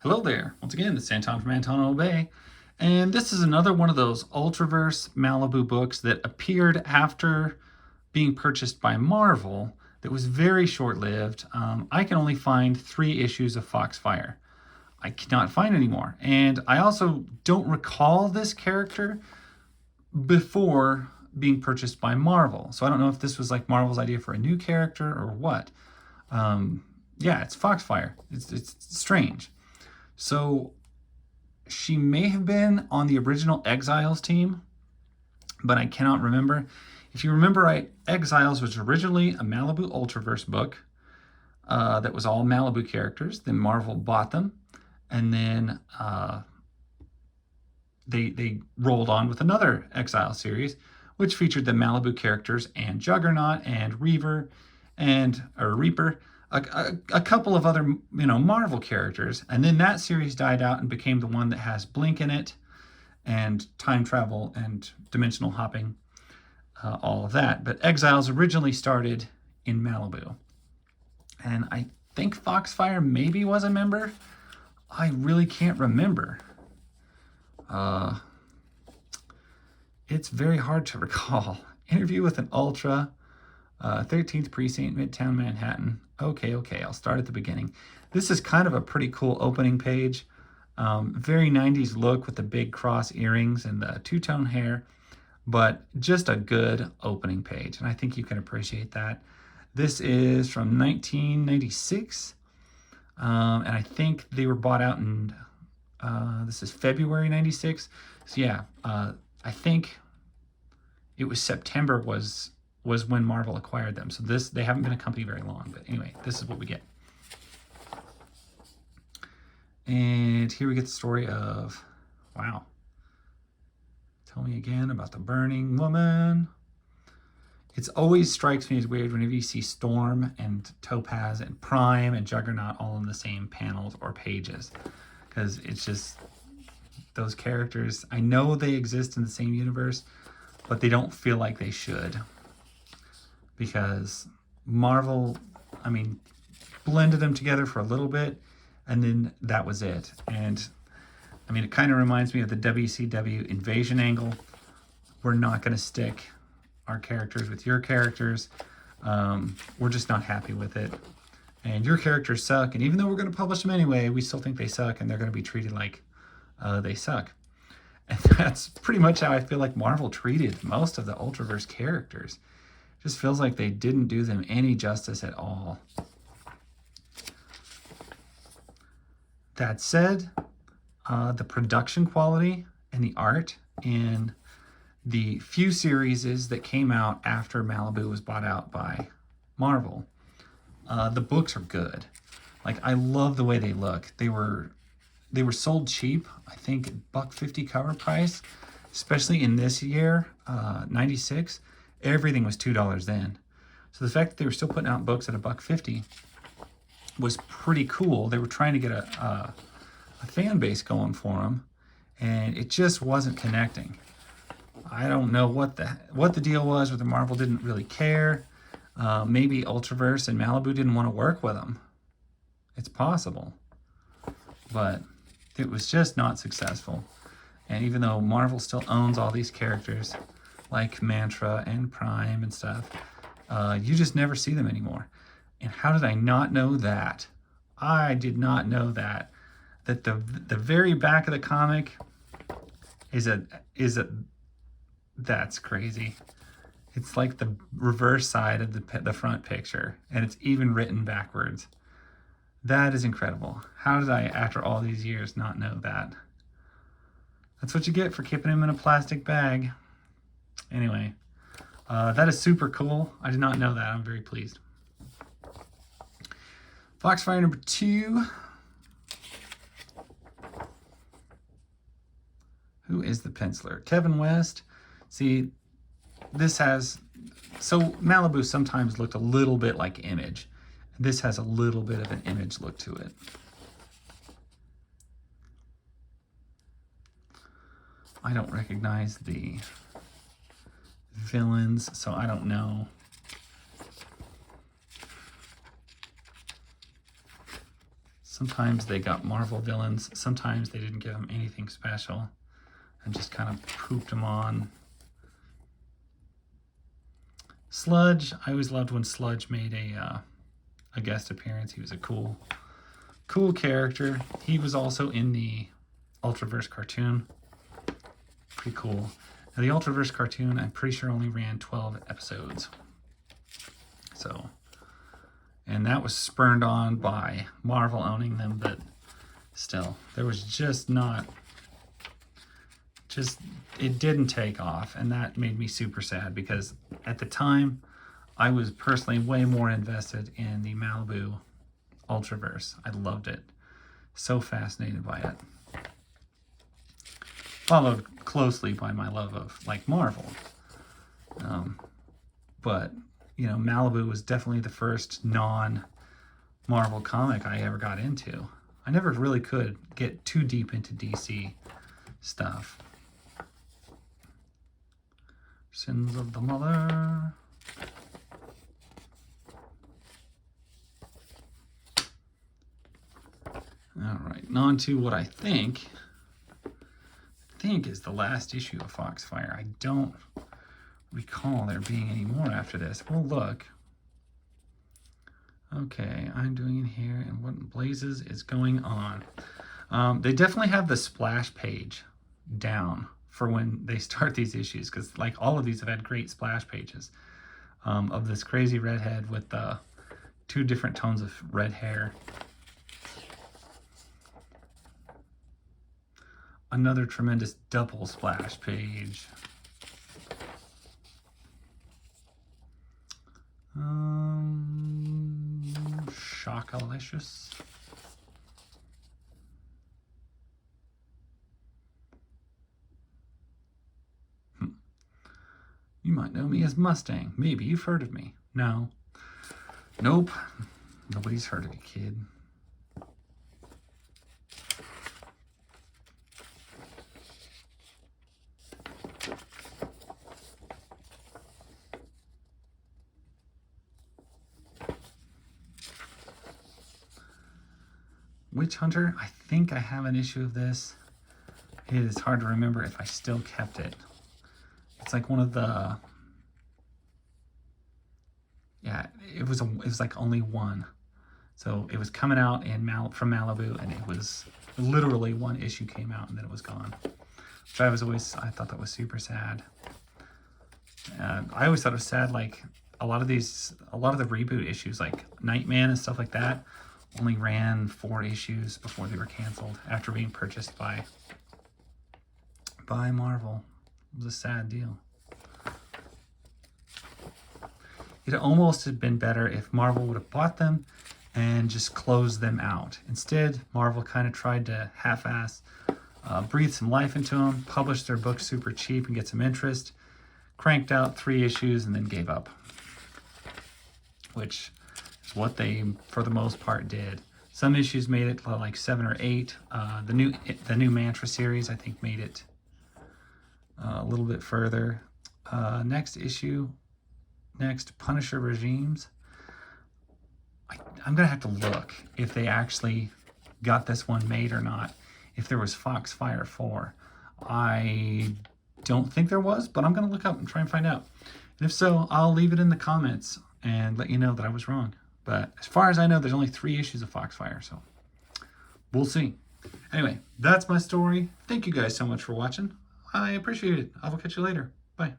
Hello there. Once again, it's Anton from Anton Obey. And this is another one of those Ultraverse Malibu books that appeared after being purchased by Marvel that was very short-lived. I can only find 3 issues of Foxfire. I cannot find any more. And I also don't recall this character before being purchased by Marvel. So I don't know if this was like Marvel's idea for a new character or what. Yeah, it's Foxfire. It's strange. So she may have been on the original Exiles team, but I cannot remember. If you remember right, Exiles was originally a Malibu Ultraverse book that was all Malibu characters. Then Marvel bought them, and then they rolled on with another Exile series, which featured the Malibu characters and Juggernaut and Reaper, a couple of other Marvel characters, and then that series died out and became the one that has Blink in it, and time travel and dimensional hopping, all of that. But Exiles originally started in Malibu, and I think Foxfire maybe was a member. I really can't remember. It's very hard to recall. Interview with an Ultra, 13th Precinct, Midtown Manhattan. Okay, I'll start at the beginning. This is kind of a pretty cool opening page. Very 90s look with the big cross earrings and the two-tone hair, but just a good opening page, and I think you can appreciate that. This is from 1996, and I think they were bought out in, this is February 96. So yeah, I think it was September was when Marvel acquired them. So they haven't been a company very long, but anyway, this is what we get. And here we get the story of, wow. Tell me again about the burning woman. It always strikes me as weird whenever you see Storm and Topaz and Prime and Juggernaut all in the same panels or pages, because it's just those characters. I know they exist in the same universe, but they don't feel like they should, because Marvel, blended them together for a little bit, and then that was it. And it kind of reminds me of the WCW invasion angle. We're not going to stick our characters with your characters. We're just not happy with it. And your characters suck, and even though we're going to publish them anyway, we still think they suck, and they're going to be treated like they suck. And that's pretty much how I feel like Marvel treated most of the Ultraverse characters. It just feels like they didn't do them any justice at all. That said, the production quality and the art in the few series that came out after Malibu was bought out by Marvel, the books are good. Like, I love the way they look. They were sold cheap, I think $1.50 cover price, especially in this year, 96. Everything was $2 then. So the fact that they were still putting out books at $1.50 was pretty cool. They were trying to get a fan base going for them, and it just wasn't connecting. I don't know what the deal was, whether Marvel didn't really care. Maybe Ultraverse and Malibu didn't want to work with them. It's possible. But it was just not successful. And even though Marvel still owns all these characters, like Mantra and Prime and stuff, you just never see them anymore. And how did I not know that? I did not know that the very back of the comic is that's crazy. It's like the reverse side of the front picture, and it's even written backwards. That is incredible. How did I, after all these years, not know that? That's what you get for keeping him in a plastic bag. Anyway, that is super cool. I did not know that. I'm very pleased. Foxfire number 2. Who is the penciler? Kevin West. See, this has... So Malibu sometimes looked a little bit like Image. This has a little bit of an Image look to it. I don't recognize the villains, so I don't know. Sometimes they got Marvel villains. Sometimes they didn't give them anything special and just kind of pooped them on. Sludge. I always loved when Sludge made a guest appearance. He was a cool character. He was also in the Ultraverse cartoon. Pretty cool. Now, the Ultraverse cartoon, I'm pretty sure only ran 12 episodes. So, and that was spurned on by Marvel owning them, but still, there was it didn't take off, and that made me super sad because at the time, I was personally way more invested in the Malibu Ultraverse. I loved it. So fascinated by it. Followed closely by my love of like Marvel. But, you know, Malibu was definitely the first non-Marvel comic I ever got into. I never really could get too deep into DC stuff. Sins of the Mother. All right, on to what I think is the last issue of Foxfire. I don't recall there being any more after this. We'll look. Okay, I'm doing it here, and what in blazes is going on? They definitely have the splash page down for when they start these issues, because like all of these have had great splash pages of this crazy redhead with the 2 different tones of red hair. Another tremendous double splash page. Shockalicious. You might know me as Mustang. Maybe you've heard of me. No. Nope. Nobody's heard of you, kid. Witch Hunter, I think I have an issue of this. It is hard to remember if I still kept it. It's like one of the, yeah, it was like only one. So it was coming out from Malibu, and it was literally one issue came out and then it was gone. Which I thought that was super sad. I always thought it was sad, like a lot of the reboot issues, like Nightman and stuff like that, only ran 4 issues before they were canceled after being purchased by Marvel. It was a sad deal. It almost had been better if Marvel would have bought them and just closed them out. Instead, Marvel kind of tried to half-ass breathe some life into them, publish their books super cheap and get some interest, cranked out 3 issues and then gave up. Which is what they, for the most part, did. Some issues made it like 7 or 8. The new Mantra series, I think, made it a little bit further. Next Punisher Regimes. I'm gonna have to look if they actually got this one made or not. If there was Foxfire 4. I don't think there was, but I'm gonna look up and try and find out. And if so, I'll leave it in the comments and let you know that I was wrong. But as far as I know, there's only 3 issues of Foxfire, so we'll see. Anyway, that's my story. Thank you guys so much for watching. I appreciate it. I will catch you later. Bye.